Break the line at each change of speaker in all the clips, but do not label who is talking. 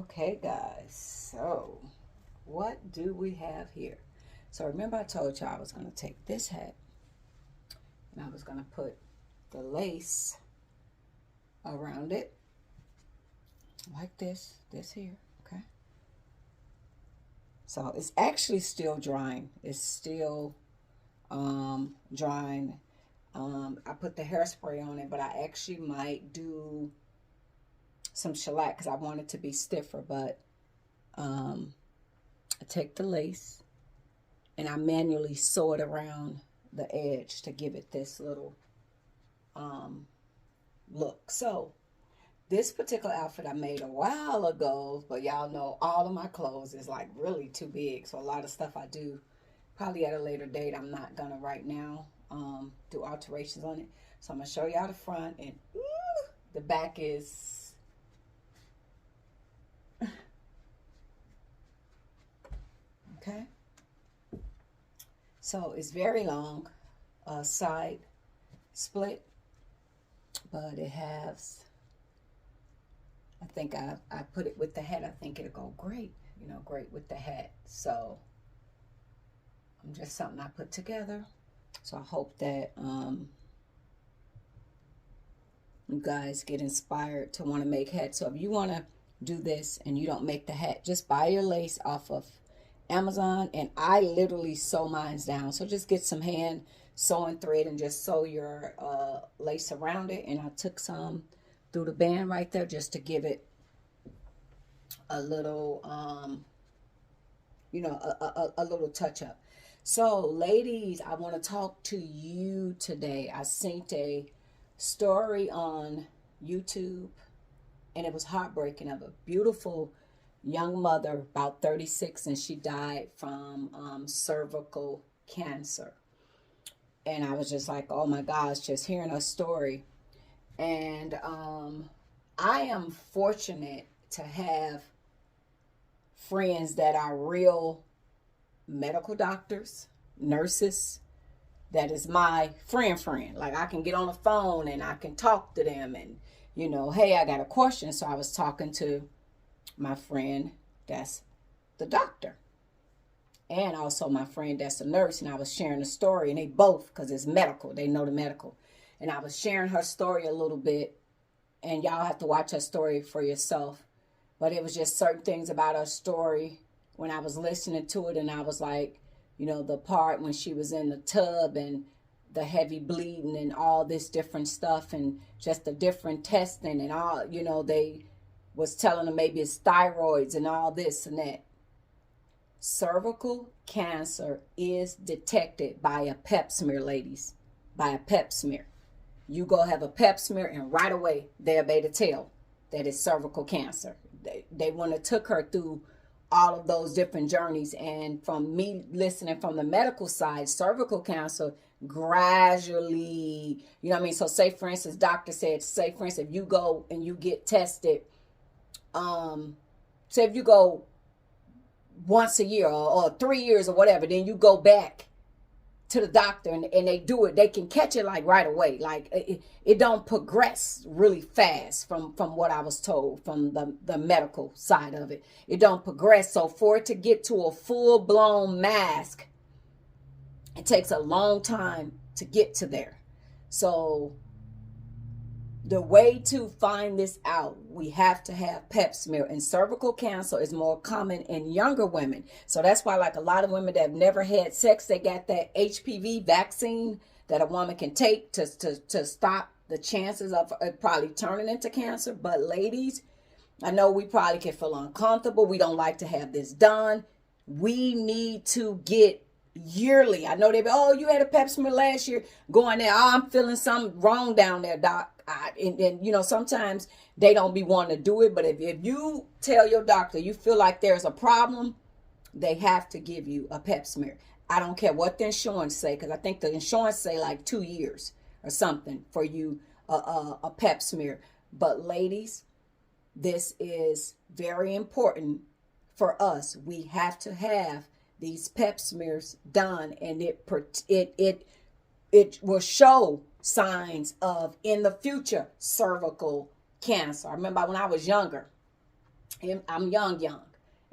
Okay, guys, so what do we have here? So remember I told you I was going to take this hat and I was going to put the lace around it like this here, okay? So it's actually still drying. It's still drying. I put the hairspray on it, but I actually might do some shellac because I want it to be stiffer, but I take the lace and I manually sew it around the edge to give it this little look. So this particular outfit I made a while ago, but y'all know all of my clothes is like really too big. So a lot of stuff I do probably at a later date. I'm not gonna right now do alterations on it. So I'm gonna show y'all the front, and the back is okay. So it's very long, side split, but it has, I think I put it with the hat. I think it'll go great, great with the hat. So just something I put together. So I hope that you guys get inspired to want to make hats. So if you want to do this and you don't make the hat, just buy your lace off of Amazon, and I literally sew mine down. So just get some hand sewing thread and just sew your lace around it. And I took some through the band right there just to give it a little a little touch up. So ladies, I want to talk to you today. I seen a story on YouTube and it was heartbreaking, of a beautiful young mother, about 36, and she died from cervical cancer. And I was just like, oh my gosh, just hearing her story. And I am fortunate to have friends that are real medical doctors, nurses, that is my friend. Like I can get on the phone and I can talk to them and, hey, I got a question. So I was talking to my friend that's the doctor and also my friend that's a nurse, and I was sharing the story, and they both, because it's medical, they know the medical, and I was sharing her story a little bit, and y'all have to watch her story for yourself. But it was just certain things about her story when I was listening to it, and I was like, the part when she was in the tub and the heavy bleeding and all this different stuff and just the different testing and all, they was telling her maybe it's thyroids and all this and that. Cervical cancer is detected by a pap smear, ladies, by a pap smear. You go have a pap smear and right away they'll be able to tell that it's cervical cancer. They want to took her through all of those different journeys. And from me listening from the medical side, cervical cancer gradually, So say, for instance, doctor said, say, for instance, if you go and you get tested, say if you go once a year or 3 years or whatever, then you go back to the doctor and they do it, they can catch it like right away. Like it don't progress really fast from what I was told from the medical side of it. It don't progress. So for it to get to a full-blown mask, it takes a long time to get to there. So the way to find this out, we have to have pap smear. And cervical cancer is more common in younger women. So that's why, like, a lot of women that have never had sex, they got that HPV vaccine that a woman can take to stop the chances of it probably turning into cancer. But ladies, I know we probably can feel uncomfortable. We don't like to have this done. We need to get yearly. I know they be, oh, you had a pap smear last year. Going there, oh, I'm feeling something wrong down there, doc. And sometimes they don't be wanting to do it, but if you tell your doctor you feel like there's a problem, they have to give you a pap smear. I don't care what the insurance say, because I think the insurance say like 2 years or something for you a pap smear. But ladies, this is very important for us. We have to have these pap smears done, and it will show signs of, in the future, cervical cancer. I remember when I was younger, And I'm young.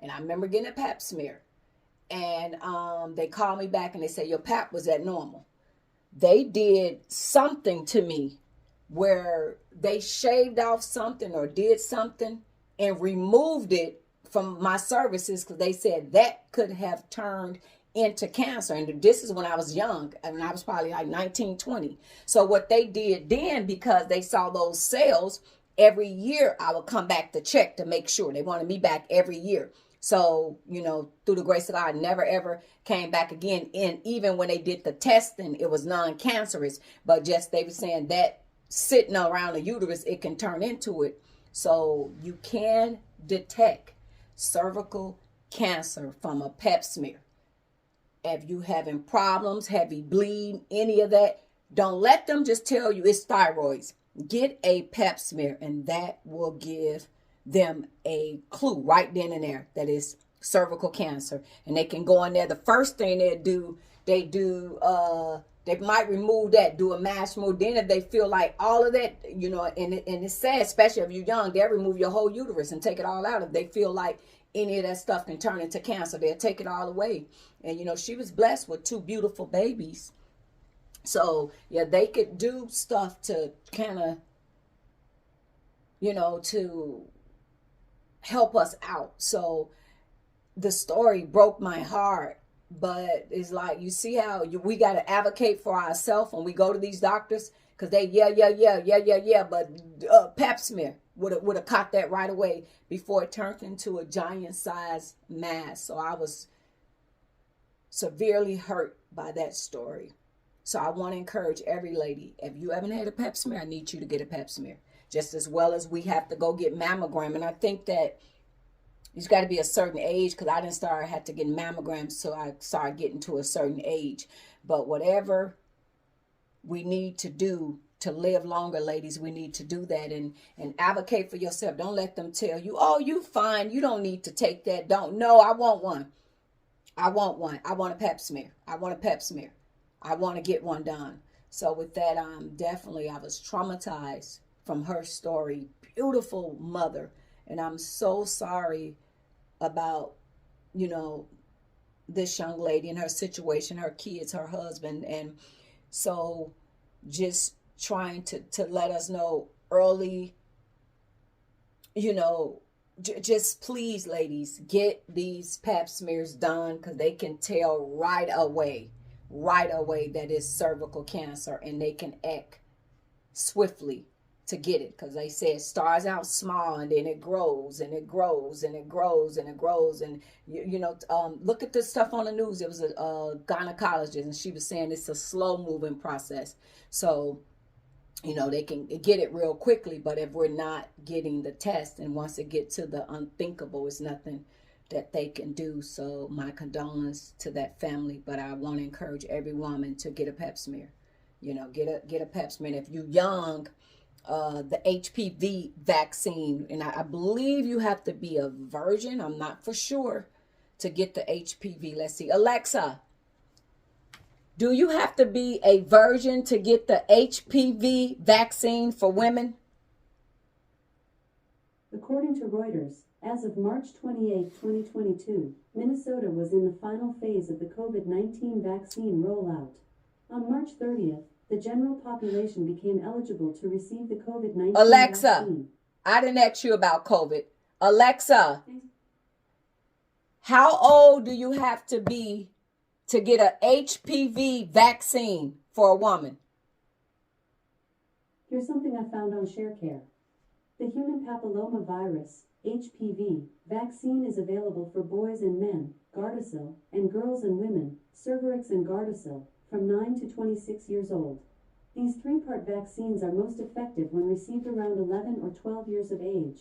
And I remember getting a pap smear. And they called me back and they said, your pap was at normal. They did something to me where they shaved off something or did something and removed it from my services because they said that could have turned into cancer. And this is when I was young, and I was probably like 19, 20. So what they did then, because they saw those cells, every year I would come back to check to make sure. They wanted me back every year. So, through the grace of God, I never ever came back again. And even when they did the testing, it was non-cancerous, but just they were saying that sitting around the uterus, it can turn into it. So you can detect cervical cancer from a pap smear. If you having problems, heavy bleed, any of that, don't let them just tell you it's thyroids. Get a pap smear, and that will give them a clue right then and there that is cervical cancer. And they can go in there. The first thing they might remove that, do a mass remove. Then if they feel like all of that, and it's sad, especially if you're young, they'll remove your whole uterus and take it all out. If they feel like any of that stuff can turn into cancer, they'll take it all away. And she was blessed with 2 beautiful babies. So yeah, they could do stuff to kind of, to help us out. So the story broke my heart, but it's like, you see how we got to advocate for ourselves when we go to these doctors, because they but pap smear would have caught that right away before it turned into a giant size mass. So I was severely hurt by that story. So I want to encourage every lady, if you haven't had a pap smear, I need you to get a pap smear, just as well as we have to go get mammogram. And I think that it's got to be a certain age, because I didn't had to get mammograms, so I started getting to a certain age. But whatever we need to do to live longer, ladies, we need to do that and advocate for yourself. Don't let them tell you, oh, you fine, you don't need to take that. No, I want one. I want one. I want a pap smear. I want a pap smear. I want to get one done. So with that, I was traumatized from her story. Beautiful mother. And I'm so sorry about, this young lady and her situation, her kids, her husband. And so just trying to let us know early, just please, ladies, get these pap smears done, because they can tell right away that it's cervical cancer, and they can act swiftly to get it, because they say it starts out small and then it grows and it grows and it grows and it grows. And look at this stuff on the news. It was a gynecologist, and she was saying it's a slow moving process. So they can get it real quickly, but if we're not getting the test, and once it gets to the unthinkable, it's nothing that they can do. So my condolence to that family, but I want to encourage every woman to get a pap smear. Get a pap smear. And if you're young, the HPV vaccine, and I believe you have to be a virgin, I'm not for sure, to get the HPV. Let's see, Alexa, do you have to be a virgin to get the HPV vaccine for women?
According to Reuters, as of March 28, 2022, Minnesota was in the final phase of the COVID-19 vaccine rollout. On March 30th, the general population became eligible to receive the COVID-19
Alexa,
vaccine.
I didn't ask you about COVID. Alexa, how old do you have to be to get a HPV vaccine for a woman?
Here's something I found on ShareCare. The human papillomavirus, HPV, vaccine is available for boys and men, Gardasil, and girls and women, Cervarix and Gardasil, from 9 to 26 years old. These 3-part vaccines are most effective when received around 11 or 12 years of age.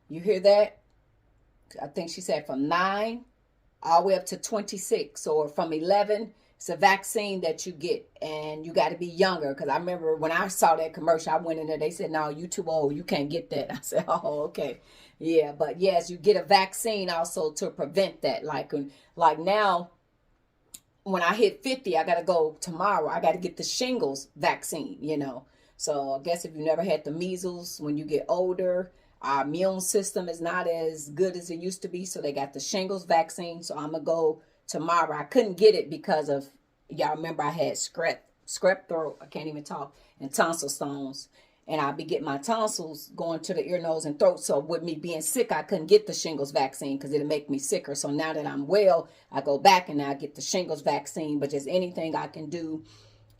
You hear that? I think she said from 9 all the way up to 26, or from 11. It's a vaccine that you get, and you got to be younger. Because I remember when I saw that commercial, I went in there, they said, no, you too old, you can't get that. I said, oh, okay. Yeah, but yes, you get a vaccine also to prevent that. Like now, when I hit 50, I got to go tomorrow. I got to get the shingles vaccine, So I guess if you never had the measles, when you get older, Our immune system is not as good as it used to be. So they got the shingles vaccine. So I'm going to go tomorrow. I couldn't get it because of, y'all remember I had scrap throat. I can't even talk. And tonsil stones. And I'll be getting my tonsils going to the ear, nose, and throat. So with me being sick, I couldn't get the shingles vaccine because it'll make me sicker. So now that I'm well, I go back and I get the shingles vaccine. But just anything I can do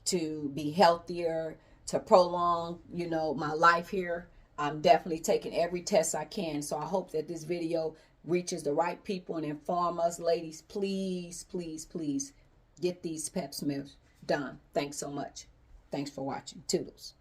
to be healthier, to prolong, my life here, I'm definitely taking every test I can. So I hope that this video reaches the right people and inform us. Ladies, please, please, please get these pap smears done. Thanks so much. Thanks for watching. Toodles.